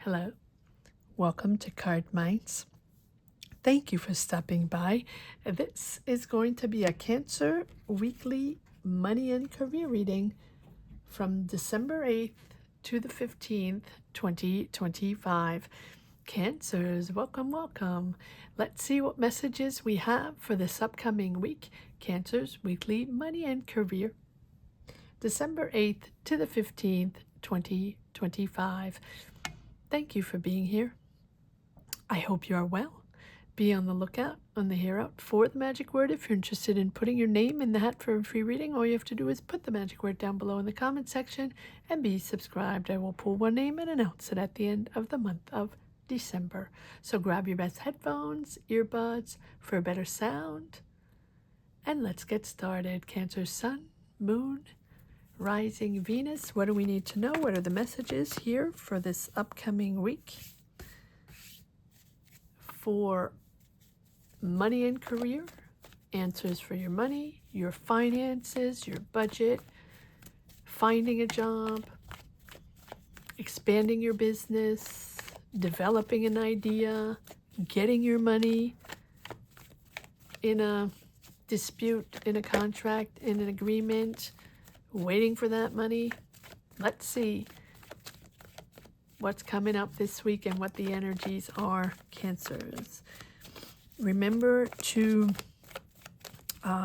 Hello, welcome to Cardminds. Thank you for stopping by. This is going to be a Cancer weekly money and career reading from December 8th to the 15th, 2025. Cancers, welcome, welcome. Let's see what messages we have for this upcoming week. Cancer's weekly money and career, December 8th to the 15th, 2025. Thank you for being here. I hope you are well. Be on the lookout on the hear out for the magic word. If you're interested in putting your name in the hat for a free reading, all you have to do is put the magic word down below in the comment section and be subscribed. I will pull one name and announce it at the end of the month of December. So grab your best headphones, earbuds for a better sound, and let's get started. Cancer sun, moon, rising Venus. What do we need to know? What are the messages here for this upcoming week for money and career? Answers for your money, your finances, your budget, finding a job, expanding your business, developing an idea, getting your money in a dispute, in a contract, in an agreement, waiting for that money. Let's see what's coming up this week and what the energies are, Cancers. Remember to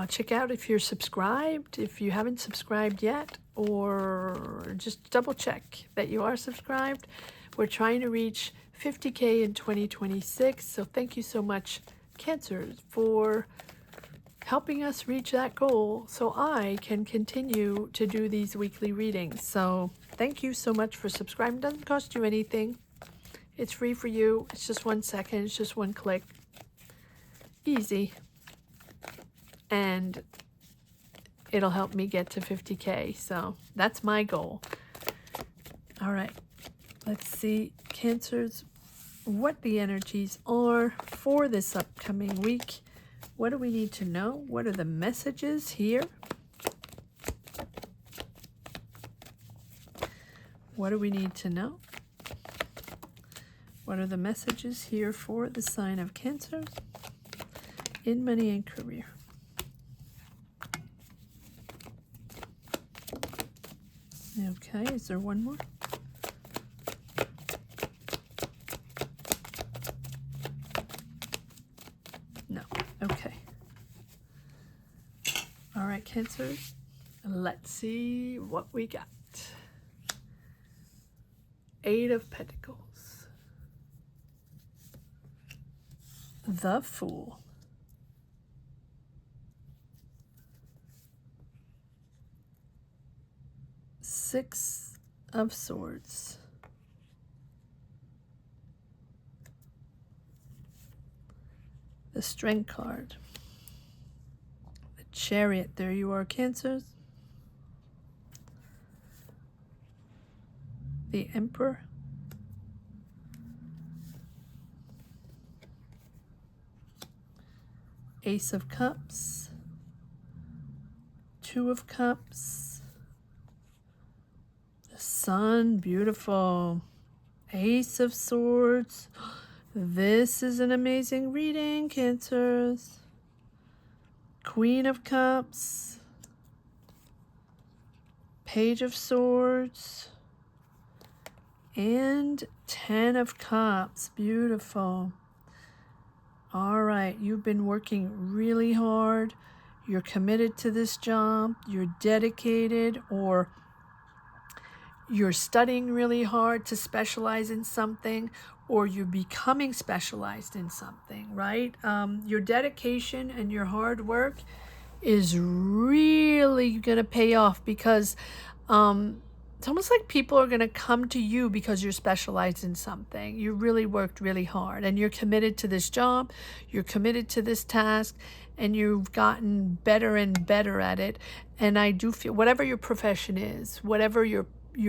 check out if you're subscribed, if you haven't subscribed yet, or just double check that you are subscribed. We're trying to reach 50K in 2026, so thank you so much, Cancers, for helping us reach that goal so I can continue to do these weekly readings. So thank you so much for subscribing. It doesn't cost you anything. It's free for you. It's just 1 second. It's just one click. Easy. And it'll help me get to 50K. So that's my goal. All right. Let's see, Cancers, what the energies are for this upcoming week. What do we need to know? What are the messages here? What do we need to know? What are the messages here for the sign of Cancer in money and career? Okay, is there one more? No. Okay. All right, Cancer. Let's see what we got. 8 of Pentacles. The Fool. Six of Swords. The Strength card. The Chariot. There you are, Cancers. The Emperor. Ace of Cups. 2 of Cups. The Sun. Beautiful. Ace of Swords. This is an amazing reading, Cancers. Queen of Cups. Page of Swords. And 10 of Cups. Beautiful. All right, you've been working really hard. You're committed to this job. You're dedicated, or you're studying really hard to specialize in something, or you're becoming specialized in something, right? Your dedication and your hard work is really going to pay off, because it's almost like people are going to come to you because you're specialized in something. You really worked really hard, and you're committed to this job. You're committed to this task, and you've gotten better and better at it. And I do feel, whatever your profession is, whatever you're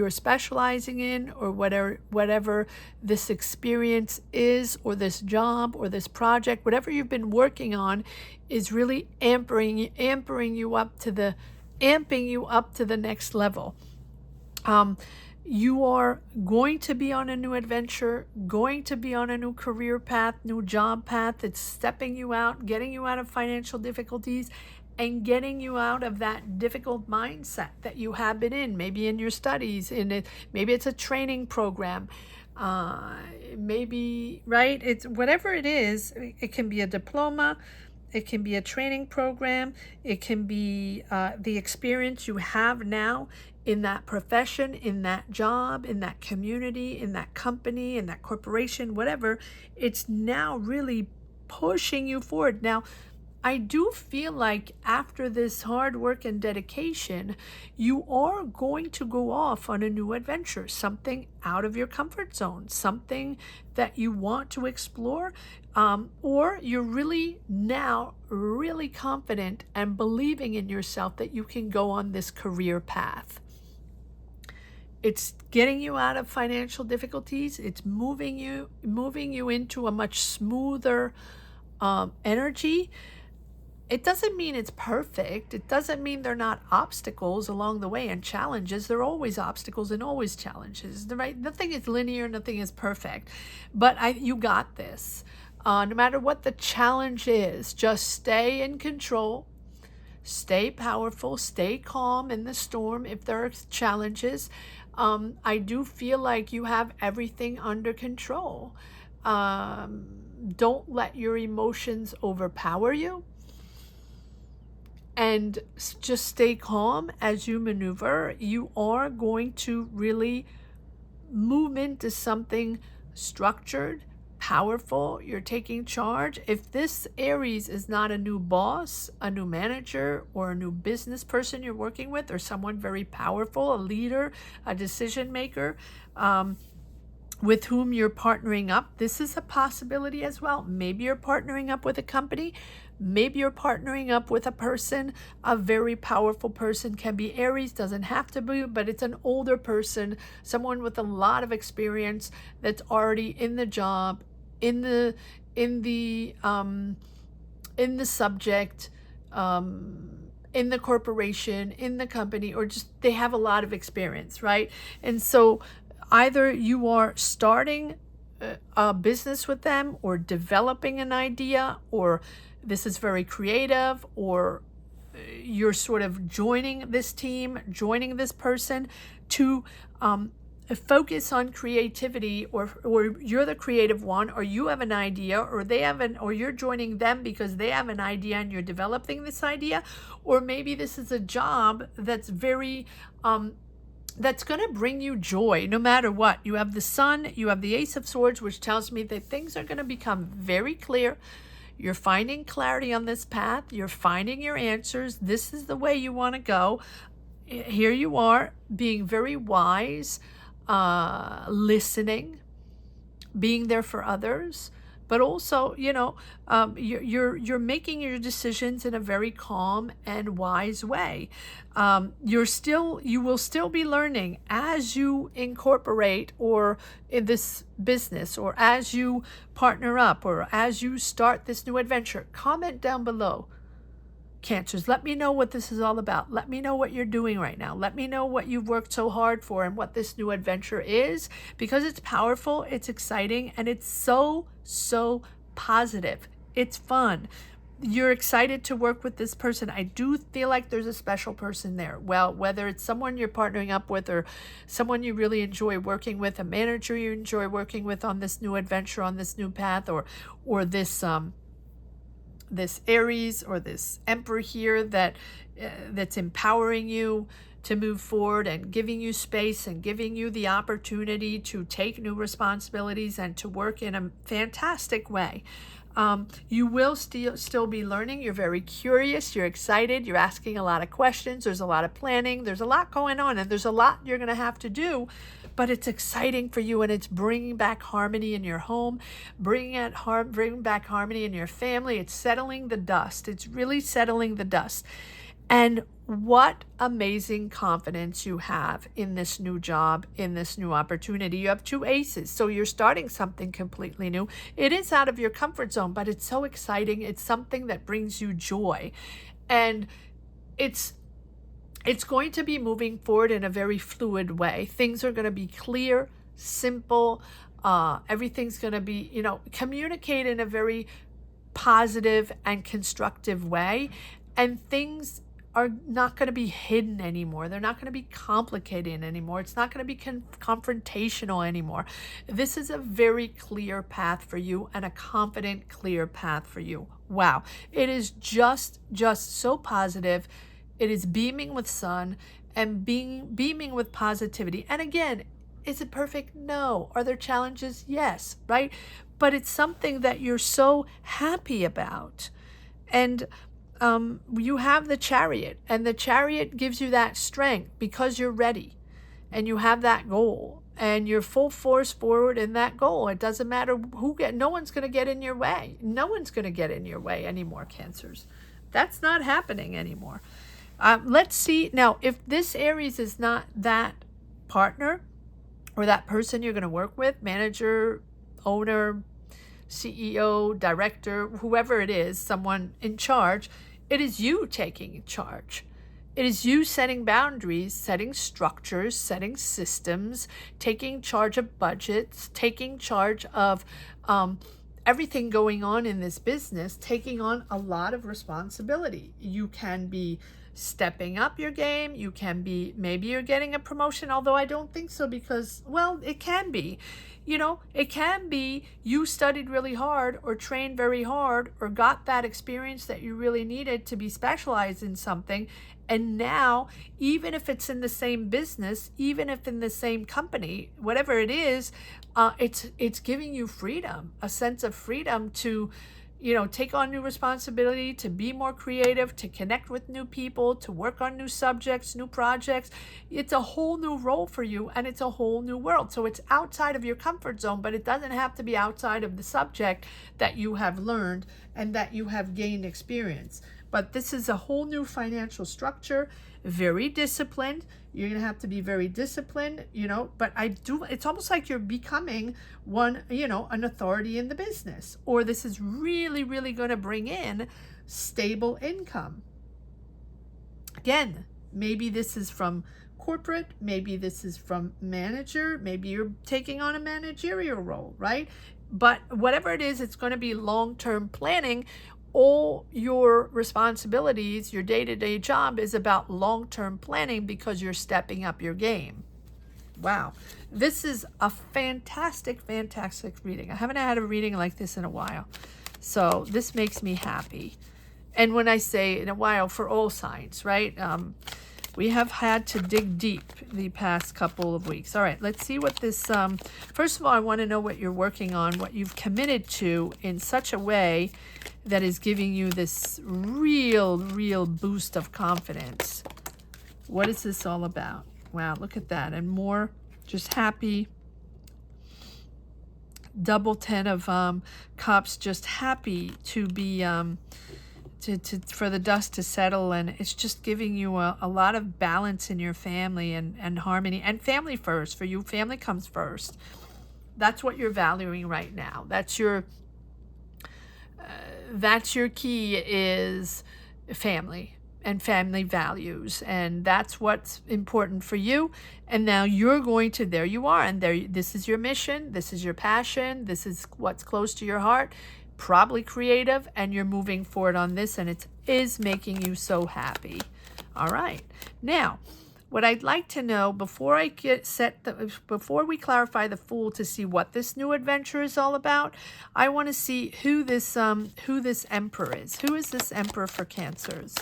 specializing in, or whatever this experience is, or this job, or this project, whatever you've been working on, is really amping you up to the next level. You are going to be on a new adventure, going to be on a new career path, new job path that's stepping you out, getting you out of financial difficulties, and getting you out of that difficult mindset that you have been in, maybe in your studies, maybe it's a training program, maybe, right? It's whatever it is. It can be a diploma, it can be a training program, it can be the experience you have now in that profession, in that job, in that community, in that company, in that corporation, whatever. It's now really pushing you forward. Now, I do feel like after this hard work and dedication, you are going to go off on a new adventure, something out of your comfort zone, something that you want to explore, or you're really now really confident and believing in yourself that you can go on this career path. It's getting you out of financial difficulties. It's moving you into a much smoother energy. It doesn't mean it's perfect. It doesn't mean there are not obstacles along the way and challenges. There are always obstacles and always challenges. Right? Nothing is linear. Nothing is perfect. But you got this. No matter what the challenge is, just stay in control. Stay powerful. Stay calm in the storm if there are challenges. I do feel like you have everything under control. Don't let your emotions overpower you. And just stay calm as you maneuver. You are going to really move into something structured, powerful. You're taking charge. If this Aries is not a new boss, a new manager, or a new business person you're working with, or someone very powerful, a leader, a decision maker, with whom you're partnering up, this is a possibility as well. Maybe you're partnering up with a company. Maybe you're partnering up with a person, a very powerful person. Can be Aries, doesn't have to be, but it's an older person, someone with a lot of experience that's already in the job, in the subject, in the corporation, in the company, or just they have a lot of experience, right? And so either you are starting a business with them or developing an idea, or this is very creative, or you're sort of joining this team, joining this person to focus on creativity, or you're the creative one, or you have an idea, or they have or you're joining them because they have an idea and you're developing this idea, or maybe this is a job that's very that's going to bring you joy no matter what. You have the Sun, you have the Ace of Swords, which tells me that things are going to become very clear. You're finding clarity on this path. You're finding your answers. This is the way you want to go. Here you are being very wise, listening, being there for others, but also, you're making your decisions in a very calm and wise way. You will still be learning as you incorporate, or in this business, or as you partner up, or as you start this new adventure. Comment down below, Cancers. Let me know what this is all about. Let me know what you're doing right now. Let me know what you've worked so hard for and what this new adventure is, because it's powerful, it's exciting, and it's so positive. It's fun. You're excited to work with this person. I do feel like there's a special person there. Well, whether it's someone you're partnering up with, or someone you really enjoy working with, a manager you enjoy working with on this new adventure, on this new path, or this Aries or this Emperor here that's empowering you to move forward and giving you space and giving you the opportunity to take new responsibilities and to work in a fantastic way. You will still be learning. You're very curious. You're excited. You're asking a lot of questions. There's a lot of planning. There's a lot going on, and there's a lot you're going to have to do. But it's exciting for you, and it's bringing back harmony in your home, bringing back harmony in your family. It's settling the dust. It's really settling the dust. And what amazing confidence you have in this new job, in this new opportunity. You have two aces, so you're starting something completely new. It is out of your comfort zone, but it's so exciting. It's something that brings you joy. And it's it's going to be moving forward in a very fluid way. Things are going to be clear, simple. Everything's going to be, communicate in a very positive and constructive way. And things are not going to be hidden anymore. They're not going to be complicated anymore. It's not going to be confrontational anymore. This is a very clear path for you, and a confident, clear path for you. Wow. It is just so positive. It is beaming with sun and beaming with positivity. And again, is it perfect? No. Are there challenges? Yes, right? But it's something that you're so happy about. And you have the Chariot, and the Chariot gives you that strength because you're ready and you have that goal and you're full force forward in that goal. It doesn't matter no one's going to get in your way. No one's going to get in your way anymore, Cancers. That's not happening anymore. Let's see. Now, if this Aries is not that partner or that person you're going to work with, manager, owner, CEO, director, whoever it is, someone in charge, it is you taking charge. It is you setting boundaries, setting structures, setting systems, taking charge of budgets, taking charge of everything going on in this business, taking on a lot of responsibility. You can be stepping up your game. You can be, maybe you're getting a promotion, although I don't think so because, well, it can be. It can be you studied really hard or trained very hard or got that experience that you really needed to be specialized in something. And now, even if it's in the same business, even if in the same company, whatever it is, it's giving you freedom, a sense of freedom to, take on new responsibility, to be more creative, to connect with new people, to work on new subjects, new projects. It's a whole new role for you, and it's a whole new world. So it's outside of your comfort zone, but it doesn't have to be outside of the subject that you have learned and that you have gained experience. But this is a whole new financial structure, very disciplined. You're going to have to be very disciplined, but it's almost like you're becoming an authority in the business, or this is really, really going to bring in stable income. Again, maybe this is from corporate, maybe this is from manager, maybe you're taking on a managerial role, right? But whatever it is, it's going to be long-term planning. All your responsibilities, your day-to-day job is about long-term planning because you're stepping up your game. Wow. This is a fantastic, fantastic reading. I haven't had a reading like this in a while. So this makes me happy. And when I say in a while, for all signs, right? We have had to dig deep the past couple of weeks. All right, let's see what this, first of all, I want to know what you're working on, what you've committed to in such a way that is giving you this real boost of confidence. What is this all about? Wow, look at that. And more, just happy. Double 10 of cups, just happy to be, for the dust to settle, and it's just giving you a lot of balance in your family and harmony, and family first. For you, family comes first. That's what you're valuing right now. That's your key, is family and family values, and that's what's important for you. And now you're going to, there you are, and this is your mission, this is your passion, this is what's close to your heart, probably creative, and you're moving forward on this, and it is making you so happy. All right, now what I'd like to know before we clarify the Fool to see what this new adventure is all about, I want to see who this Emperor is. Who is this Emperor for Cancers?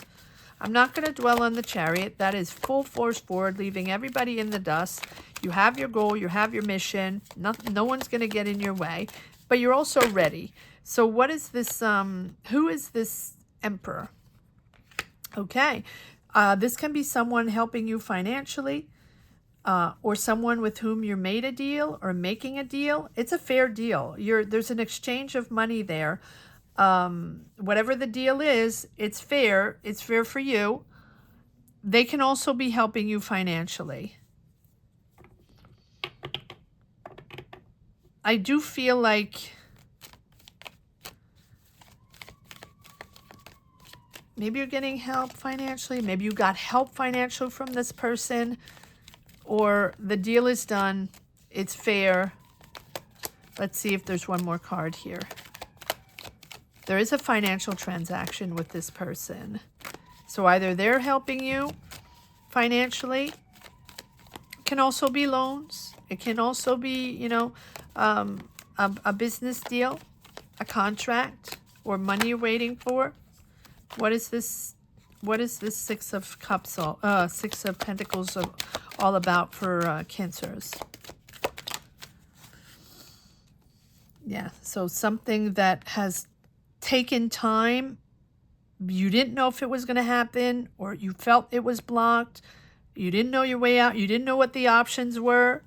I'm not going to dwell on the Chariot. That is full force forward, leaving everybody in the dust. You have your goal, you have your mission. No one's going to get in your way, but you're also ready. So what is this, who is this Emperor? Okay, this can be someone helping you financially, or someone with whom you made a deal or making a deal. It's a fair deal. There's an exchange of money there. Whatever the deal is, it's fair. It's fair for you. They can also be helping you financially. I do feel like Maybe you're getting help financially. Maybe you got help financially from this person, or the deal is done. It's fair. Let's see if there's one more card here. There is a financial transaction with this person. So either they're helping you financially. It can also be loans. It can also be, you know, a business deal, a contract, or money you're waiting for. What is this? What is this Six of Cups, Six of Pentacles all about for Cancers? Yeah, so something that has taken time. You didn't know if it was going to happen, or you felt it was blocked. You didn't know your way out. You didn't know what the options were.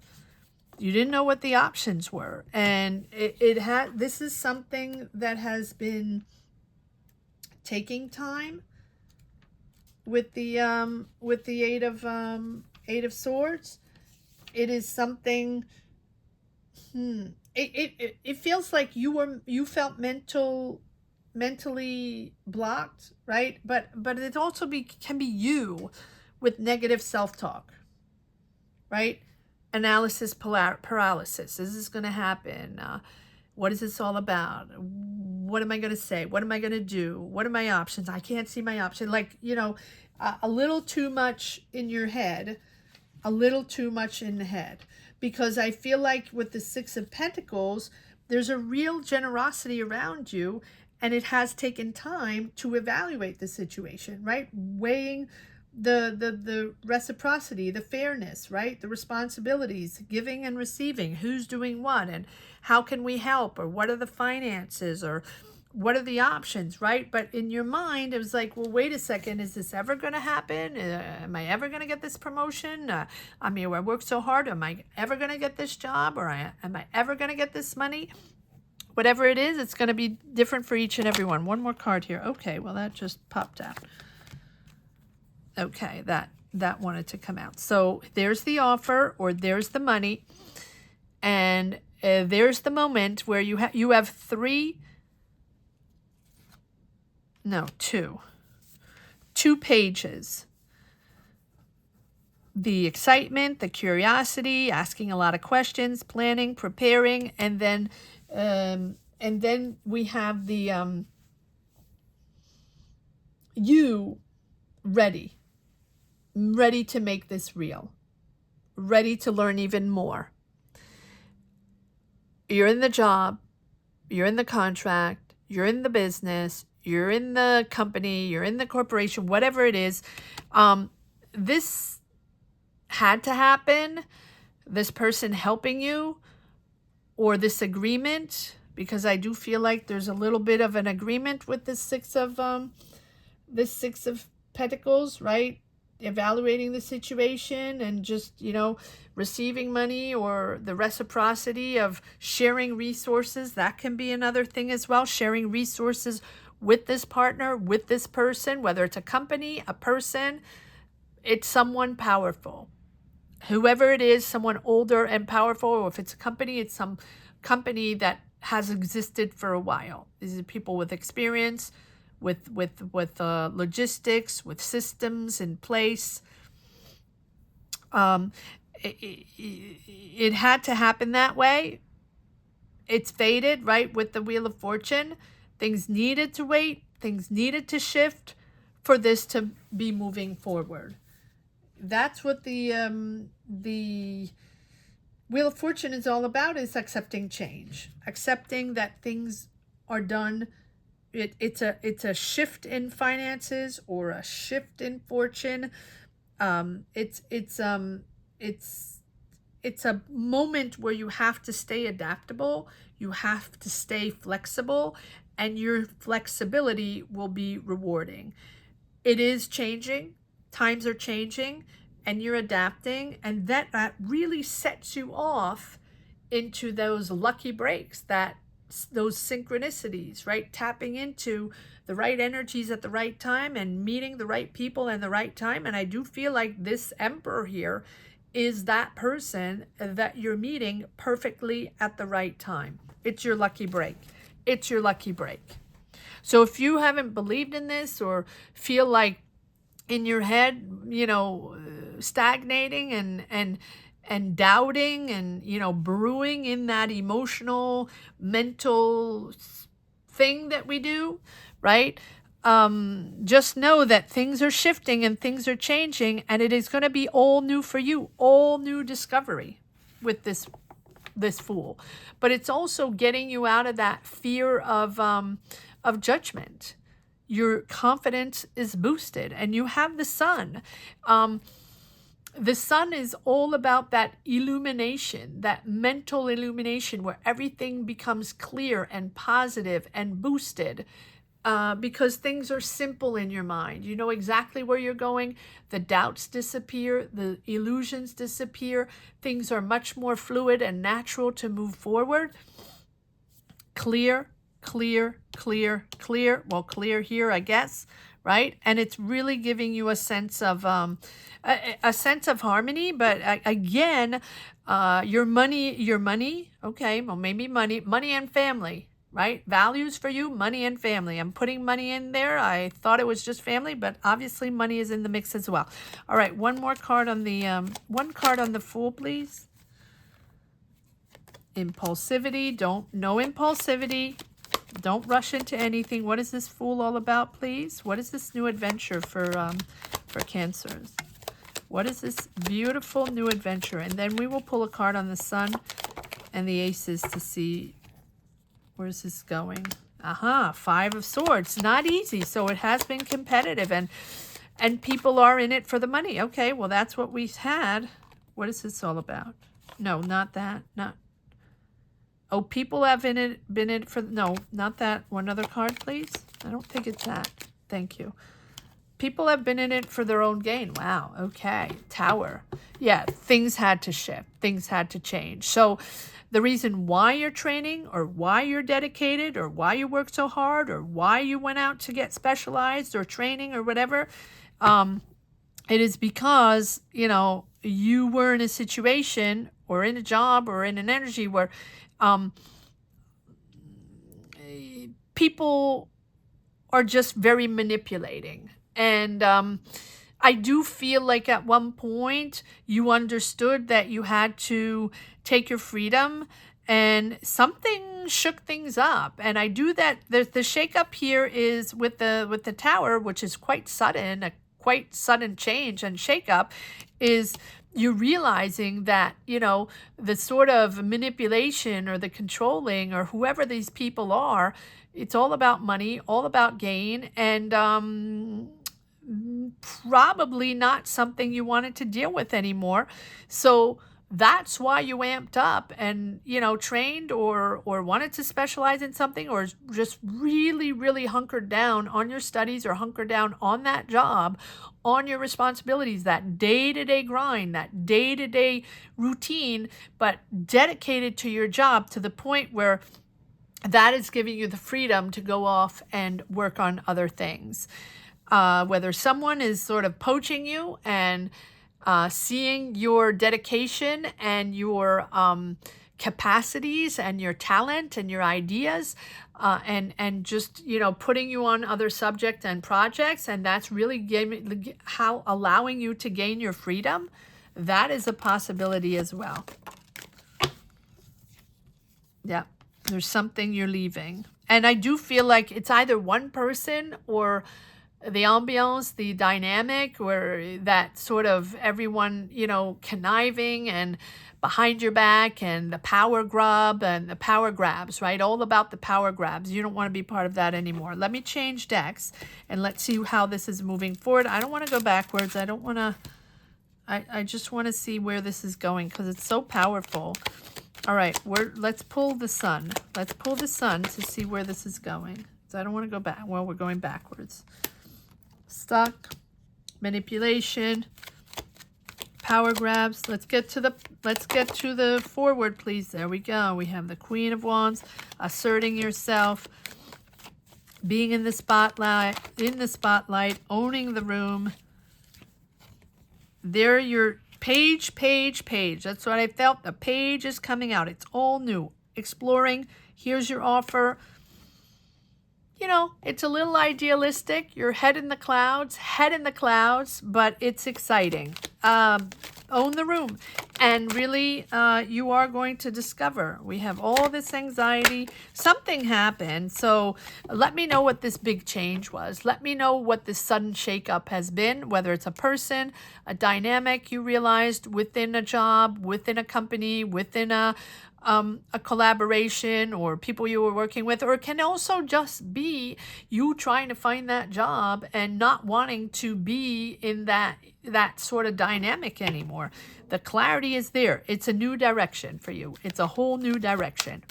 You didn't know what the options were. And this is something that has been taking time with the Eight of Swords. It is something, it feels like you felt mentally blocked, right? But it also can be you with negative self-talk, right? Analysis paralysis. Is this going to happen? What is this all about? What am I going to say? What am I going to do? What are my options? I can't see my option. Like, you know, a little too much in your head, a little too much in the head. Because I feel like with the Six of Pentacles, there's a real generosity around you, and it has taken time to evaluate the situation, right? Weighing the reciprocity, the fairness, right? The responsibilities, giving and receiving, who's doing what, and how can we help, or what are the finances, or what are the options, right? But in your mind, it was like, well, wait a second, is this ever going to happen? Am I ever going to get this promotion? I mean, I worked so hard. Am I ever going to get this job? Or am I ever going to get this money? Whatever it is, it's going to be different for each and every one. One more card here. Okay, well, that just popped out. Okay, that wanted to come out. So there's the offer, or there's the money, and there's the moment where you have two pages. The excitement, the curiosity, asking a lot of questions, planning, preparing, and then we have the you ready to make this real, ready to learn even more. You're in the job, you're in the contract, you're in the business, you're in the company, you're in the corporation, whatever it is. This had to happen, this person helping you, or this agreement, because I do feel like there's a little bit of an agreement with this Six of Pentacles, right? Evaluating the situation and just, you know, receiving money, or the reciprocity of sharing resources. That can be another thing as well. Sharing resources with this partner, with this person, whether it's a company, a person, it's someone powerful. Whoever it is, someone older and powerful, or if it's a company, it's some company that has existed for a while. These are people with experience, with logistics, with systems in place. It had to happen that way. It's faded, right? With the Wheel of Fortune, things needed to wait, things needed to shift for this to be moving forward. That's what the Wheel of Fortune is all about, is accepting change, accepting that things are done. It's a shift in finances, or a shift in fortune. It's a moment where you have to stay adaptable, you have to stay flexible, and your flexibility will be rewarding. It is changing, times are changing, and you're adapting, and that really sets you off into those lucky breaks, those synchronicities, right? Tapping into the right energies at the right time, and meeting the right people in the right time. And I do feel like this Emperor here is that person that you're meeting perfectly at the right time. It's your lucky break. It's your lucky break. So if you haven't believed in this or feel like in your head, you know, stagnating and doubting and, you know, brewing in that emotional, mental thing that we do, right? Just know that things are shifting and things are changing, and it is going to be all new for you, all new discovery with this Fool. But it's also getting you out of that fear of judgment. Your confidence is boosted, and you have the Sun. The Sun is all about that illumination, that mental illumination where everything becomes clear and positive and boosted, because things are simple in your mind. You know exactly where you're going. The doubts disappear. The illusions disappear. Things are much more fluid and natural to move forward. Clear, clear, clear, clear. Well, clear here, I guess, right? And it's really giving you a sense of a sense of harmony. But again, your money, okay, well, maybe money and family, right? Values for you, money and family. I'm putting money in there. I thought it was just family, but obviously money is in the mix as well. All right, one more card on the one card on the Fool, please. Impulsivity. No impulsivity. Don't rush into anything. What is this Fool all about, please? What is this new adventure for Cancers? What is this beautiful new adventure? And then we will pull a card on the Sun and the Aces to see where's this going. Five of Swords. Not easy. So it has been competitive, and people are in it for the money. Okay, well, that's what we had. What is this all about? No, not that. Not. Oh, people have been in it for, no, not that. One other card, please. I don't think it's that. Thank you. People have been in it for their own gain. Wow. Okay. Tower. Yeah, things had to shift. Things had to change. So the reason why you're training, or why you're dedicated, or why you work so hard, or why you went out to get specialized or training or whatever, it is because, you know, you were in a situation or in a job or in an energy where people are just very manipulating. And I do feel like at one point you understood that you had to take your freedom, and something shook things up. And I do that. The shake up here is with the Tower, which is quite sudden, a quite sudden change and shake up, is you're realizing that, you know, the sort of manipulation or the controlling or whoever these people are, it's all about money, all about gain, and probably not something you wanted to deal with anymore. So that's why you amped up and, you know, trained or wanted to specialize in something, or just really, really hunkered down on your studies, or hunkered down on that job, on your responsibilities, that day-to-day grind, that day-to-day routine, but dedicated to your job to the point where that is giving you the freedom to go off and work on other things. Whether someone is sort of poaching you and seeing your dedication and your capacities and your talent and your ideas, and just, you know, putting you on other subjects and projects, and that's really allowing you to gain your freedom, that is a possibility as well. Yeah, there's something you're leaving. And I do feel like it's either one person or the ambiance, the dynamic, where that sort of everyone, you know, conniving and behind your back, and the power grab and the power grabs, right? All about the power grabs. You don't want to be part of that anymore. Let me change decks and let's see how this is moving forward. I don't want to go backwards. I don't want to, I just want to see where this is going because it's so powerful. All right, let's pull the Sun. Let's pull the Sun to see where this is going. So I don't want to go back. Well, we're going backwards. Stuck, manipulation, power grabs. Let's get to the forward, please. There we go. We have the Queen of Wands, asserting yourself, being in the spotlight, owning the room. There, your page. That's what I felt. The page is coming out. It's all new. Exploring. Here's your offer. you know, it's a little idealistic. You're head in the clouds, but it's exciting. Own the room. And really, you are going to discover. We have all this anxiety. Something happened. So let me know what this big change was. Let me know what this sudden shakeup has been, whether it's a person, a dynamic you realized within a job, within a company, within a collaboration, or people you were working with, or it can also just be you trying to find that job and not wanting to be in that sort of dynamic anymore. The clarity is there. It's a new direction for you. It's a whole new direction.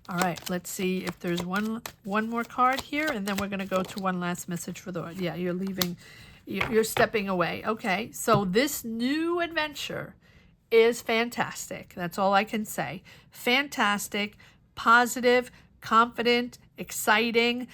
All right, let's see if there's one more card here, and then we're going to go to one last message for the, yeah, you're leaving, you're stepping away. Okay, so this new adventure is fantastic. That's all I can say. Fantastic, positive, confident, exciting,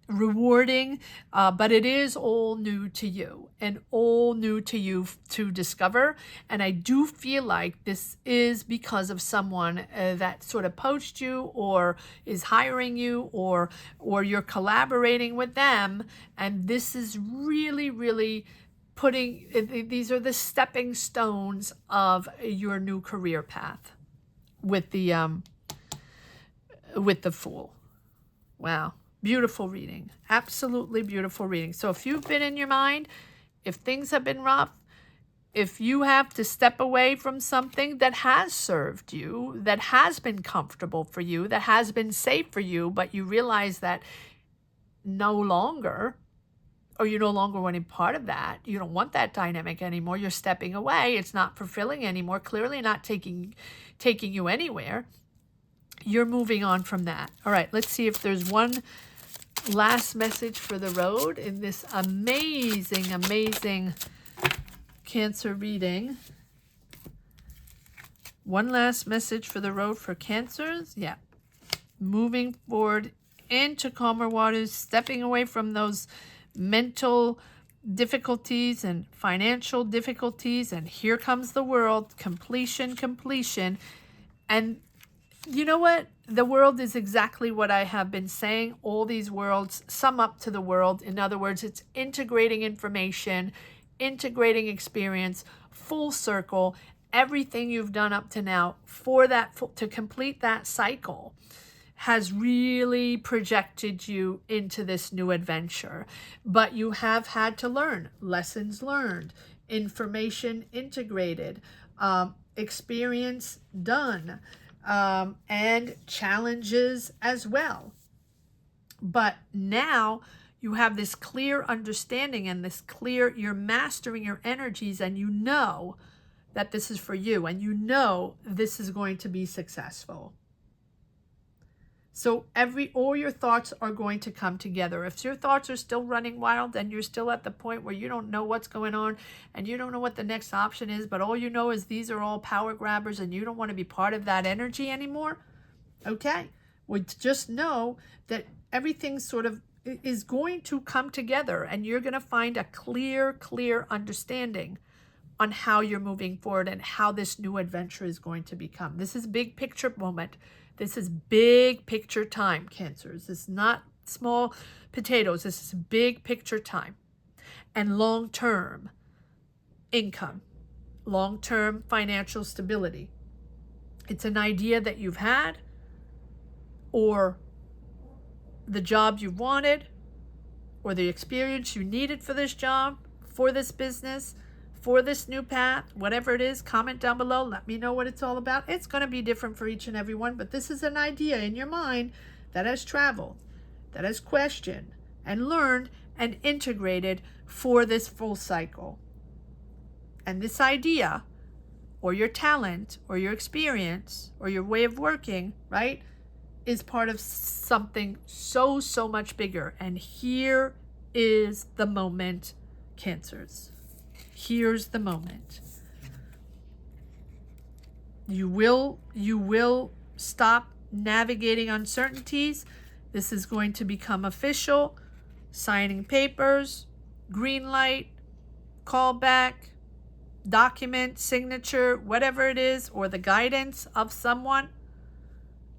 rewarding, but it is all new to you and all new to you to discover. And I do feel like this is because of someone that sort of poached you or is hiring you, or you're collaborating with them. And this is really, really these are the stepping stones of your new career path with the Fool. Wow. Beautiful reading. Absolutely beautiful reading. So if you've been in your mind, if things have been rough, if you have to step away from something that has served you, that has been comfortable for you, that has been safe for you, but you realize that no longer, or you no longer want any part of that, you don't want that dynamic anymore, you're stepping away, it's not fulfilling anymore, clearly not taking you anywhere, you're moving on from that. All right, let's see if there's one last message for the road in this amazing, amazing Cancer reading. One last message for the road for Cancers. Yeah. Moving forward into calmer waters, stepping away from those mental difficulties and financial difficulties, and here comes the world, completion. And you know what? The world is exactly what I have been saying. All these worlds sum up to the world. In other words, it's integrating information, integrating experience, full circle, everything you've done up to now for that, to complete that cycle, has really projected you into this new adventure. But you have had to learn, lessons learned, information integrated, experience done, and challenges as well. But now you have this clear understanding and this clear, you're mastering your energies, and you know that this is for you, and you know this is going to be successful. So all your thoughts are going to come together. If your thoughts are still running wild and you're still at the point where you don't know what's going on and you don't know what the next option is, but all you know is these are all power grabbers and you don't want to be part of that energy anymore, okay, well, just know that everything sort of is going to come together, and you're going to find a clear understanding on how you're moving forward and how this new adventure is going to become. This is big picture moment. This is big picture time, Cancers. This is not small potatoes. This is big picture time. And long-term income, long-term financial stability. It's an idea that you've had, or the job you wanted, or the experience you needed for this job, for this business, for this new path, whatever it is. Comment down below. Let me know what it's all about. It's going to be different for each and every one, but this is an idea in your mind that has traveled, that has questioned and learned and integrated for this full cycle. And this idea, or your talent, or your experience, or your way of working, right, is part of something so much bigger. And here is the moment, Cancers. Here's the moment. You will stop navigating uncertainties. This is going to become official. Signing papers, green light, callback, document, signature, whatever it is, or the guidance of someone.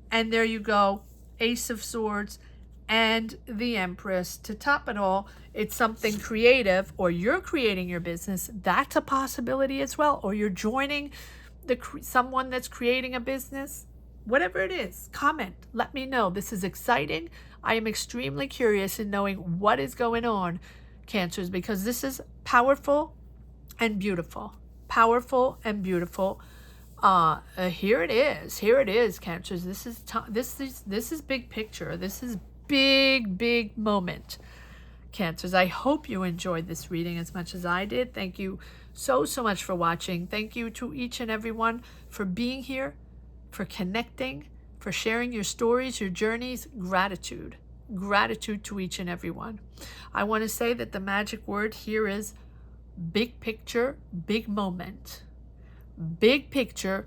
And there you go. Ace of Swords, and the Empress. To top it all, it's something creative, or you're creating your business. That's a possibility as well. Or you're joining someone that's creating a business. Whatever it is, comment. Let me know. This is exciting. I am extremely curious in knowing what is going on, Cancers, because this is powerful and beautiful. Powerful and beautiful. Here it is. Here it is, Cancers. This is big picture. This is big moment, Cancers. I hope you enjoyed this reading as much as I did. Thank you so much for watching. Thank you to each and everyone for being here, for connecting, for sharing your stories, your journeys. Gratitude to each and everyone. I want to say that the magic word here is big picture, big moment. Big picture,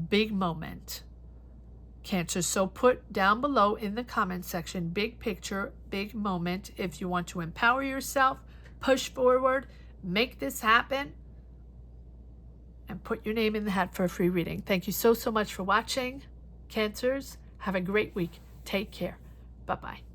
big moment, Cancer. So put down below in the comment section, big picture, big moment, if you want to empower yourself, push forward, make this happen, and put your name in the hat for a free reading. Thank you so much for watching, Cancers. Have a great week. Take care. Bye-bye.